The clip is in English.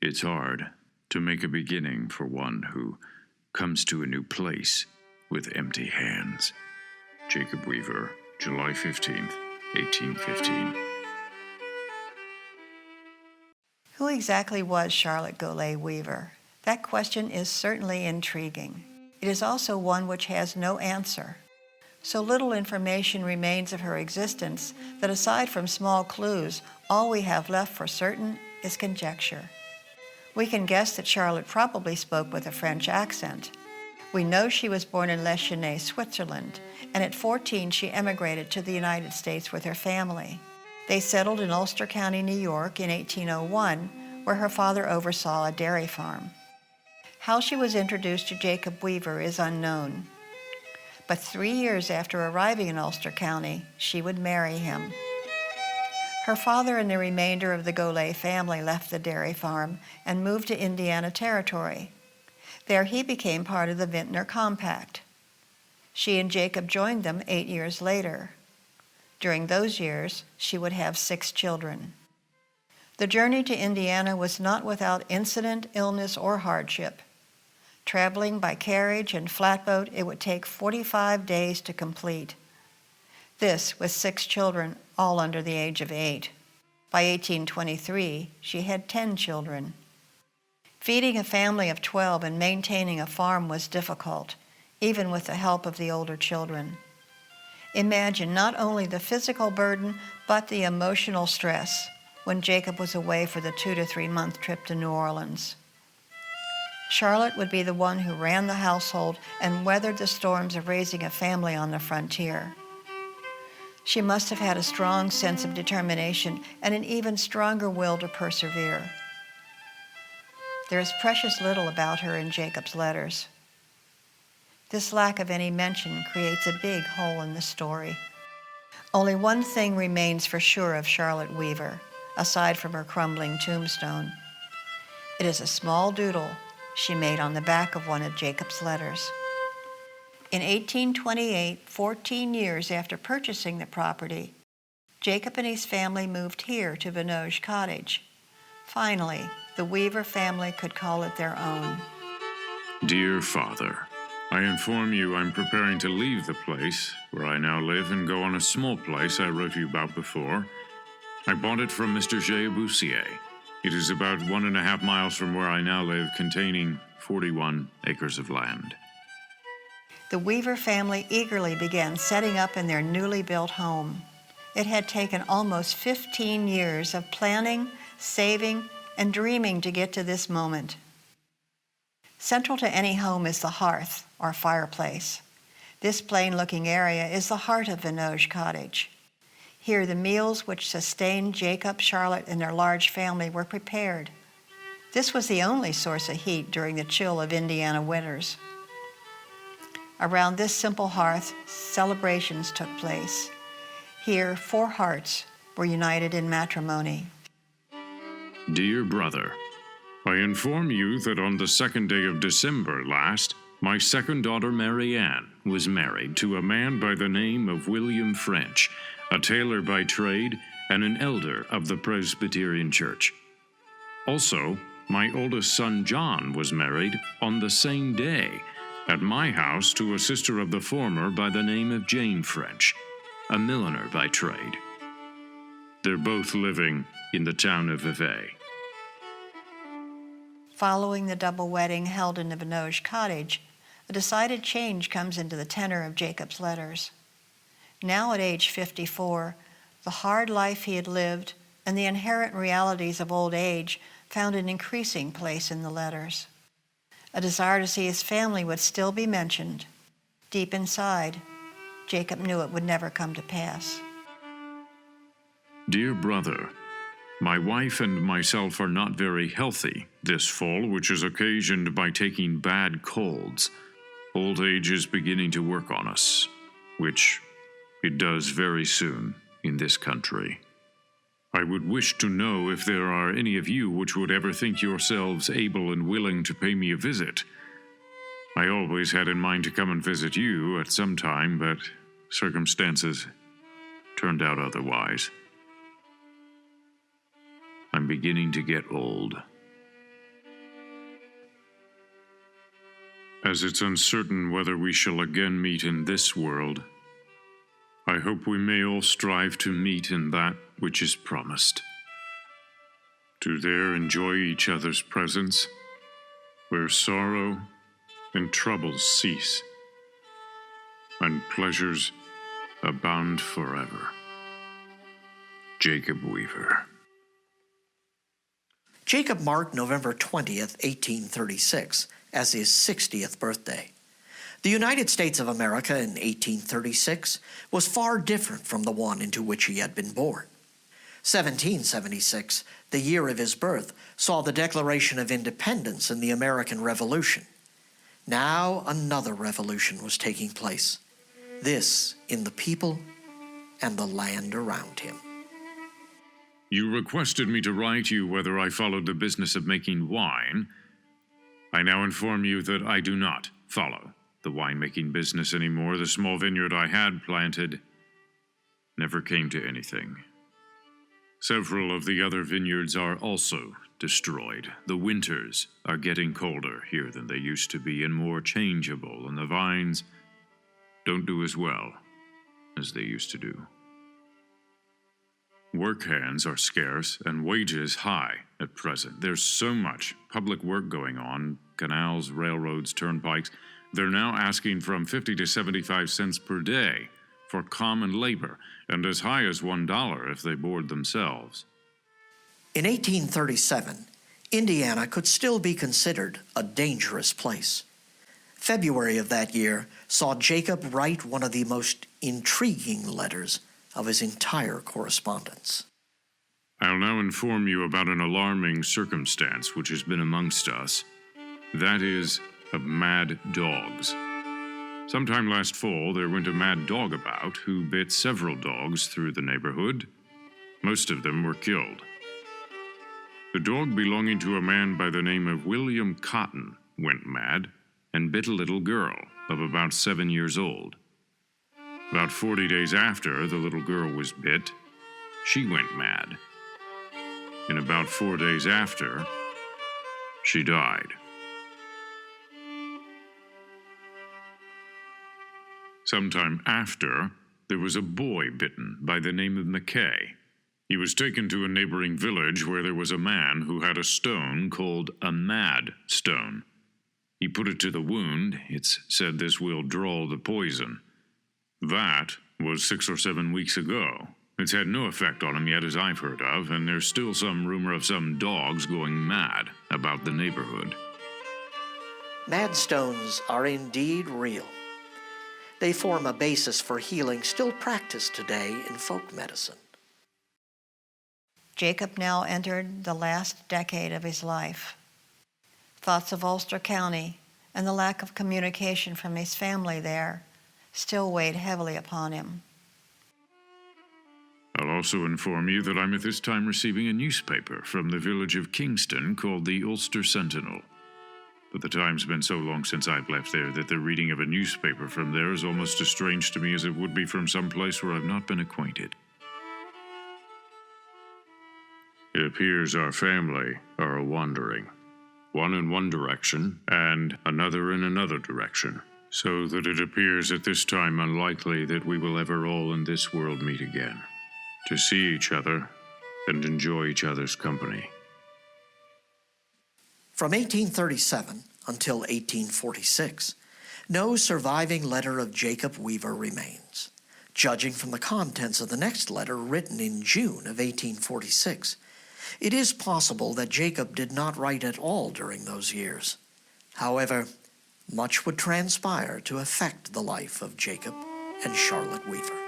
It's hard to make a beginning for one who comes to a new place with empty hands. Jacob Weaver, July 15th, 1815. Who exactly was Charlotte Golay Weaver? That question is certainly intriguing. It is also one which has no answer. So little information remains of her existence that aside from small clues, all we have left for certain is conjecture. We can guess that Charlotte probably spoke with a French accent. We know she was born in Les Chenets, Switzerland, and at 14 she emigrated to the United States with her family. They settled in Ulster County, New York in 1801, where her father oversaw a dairy farm. How she was introduced to Jacob Weaver is unknown. But 3 years after arriving in Ulster County, she would marry him. Her father and the remainder of the Golay family left the dairy farm and moved to Indiana Territory. There he became part of the Vintner Compact. She and Jacob joined them 8 years later. During those years, she would have 6 children. The journey to Indiana was not without incident, illness, or hardship. Traveling by carriage and flatboat, it would take 45 days to complete. This with 6 children, all under the age of 8. By 1823, she had 10 children. Feeding a family of 12 and maintaining a farm was difficult, even with the help of the older children. Imagine not only the physical burden, but the emotional stress when Jacob was away for the 2 to 3 month trip to New Orleans. Charlotte would be the one who ran the household and weathered the storms of raising a family on the frontier. She must have had a strong sense of determination and an even stronger will to persevere. There is precious little about her in Jacob's letters. This lack of any mention creates a big hole in the story. Only one thing remains for sure of Charlotte Weaver, aside from her crumbling tombstone. It is a small doodle she made on the back of one of Jacob's letters. In 1828, 14 years after purchasing the property, Jacob and his family moved here to Venoge Cottage. Finally, the Weaver family could call it their own. Dear Father, I inform you I'm preparing to leave the place where I now live and go on a small place I wrote you about before. I bought it from Mr. Boussier. It is about 1.5 miles from where I now live, containing 41 acres of land. The Weaver family eagerly began setting up in their newly built home. It had taken almost 15 years of planning, saving, and dreaming to get to this moment. Central to any home is the hearth, or fireplace. This plain-looking area is the heart of Venoge Cottage. Here the meals which sustained Jacob, Charlotte, and their large family were prepared. This was the only source of heat during the chill of Indiana winters. Around this simple hearth, celebrations took place. Here, 4 hearts were united in matrimony. Dear brother, I inform you that on the 2nd day of December last, my second daughter Mary Ann was married to a man by the name of William French, a tailor by trade and an elder of the Presbyterian Church. Also, my oldest son John was married on the same day at my house to a sister of the former by the name of Jane French, a milliner by trade. They're both living in the town of Vevey. Following the double wedding held in the Venoge Cottage, a decided change comes into the tenor of Jacob's letters. Now at age 54, the hard life he had lived and the inherent realities of old age found an increasing place in the letters. A desire to see his family would still be mentioned. Deep inside, Jacob knew it would never come to pass. Dear brother, my wife and myself are not very healthy this fall, which is occasioned by taking bad colds. Old age is beginning to work on us, which it does very soon in this country. I would wish to know if there are any of you which would ever think yourselves able and willing to pay me a visit. I always had in mind to come and visit you at some time, but circumstances turned out otherwise. I'm beginning to get old, as it's uncertain whether we shall again meet in this world, I hope we may all strive to meet in that which is promised, to there enjoy each other's presence, where sorrow and troubles cease, and pleasures abound forever. Jacob Weaver. Jacob marked November 20th, 1836, as his 60th birthday. The United States of America in 1836 was far different from the one into which he had been born. 1776, the year of his birth, saw the Declaration of Independence and the American Revolution. Now another revolution was taking place, this in the people and the land around him. You requested me to write you whether I followed the business of making wine. I now inform you that I do not follow the winemaking business anymore. The small vineyard I had planted never came to anything. Several of the other vineyards are also destroyed. The winters are getting colder here than they used to be and more changeable, and the vines don't do as well as they used to do. Work hands are scarce and wages high at present. There's so much public work going on, canals, railroads, turnpikes. They're now asking from 50 to 75 cents per day for common labor, and as high as $1 if they board themselves. In 1837, Indiana could still be considered a dangerous place. February of that year saw Jacob write one of the most intriguing letters of his entire correspondence. I'll now inform you about an alarming circumstance which has been amongst us. That is, of mad dogs. Sometime last fall, there went a mad dog about who bit several dogs through the neighborhood. Most of them were killed. The dog belonging to a man by the name of William Cotton went mad and bit a little girl of about 7 years old. About 40 days after the little girl was bit, she went mad. And about 4 days after, she died. Sometime after, there was a boy bitten by the name of McKay. He was taken to a neighboring village where there was a man who had a stone called a mad stone. He put it to the wound. It's said this will draw the poison. That was 6 or 7 weeks ago. It's had no effect on him yet as I've heard of, and there's still some rumor of some dogs going mad about the neighborhood. Mad stones are indeed real. They form a basis for healing still practiced today in folk medicine. Jacob now entered the last decade of his life. Thoughts of Ulster County and the lack of communication from his family there still weighed heavily upon him. I'll also inform you that I'm at this time receiving a newspaper from the village of Kingston called the Ulster Sentinel. But the time's been so long since I've left there that the reading of a newspaper from there is almost as strange to me as it would be from some place where I've not been acquainted. It appears our family are wandering, one in one direction and another in another direction, so that it appears at this time unlikely that we will ever all in this world meet again, to see each other and enjoy each other's company. From 1837 until 1846, no surviving letter of Jacob Weaver remains. Judging from the contents of the next letter written in June of 1846, it is possible that Jacob did not write at all during those years. However, much would transpire to affect the life of Jacob and Charlotte Weaver.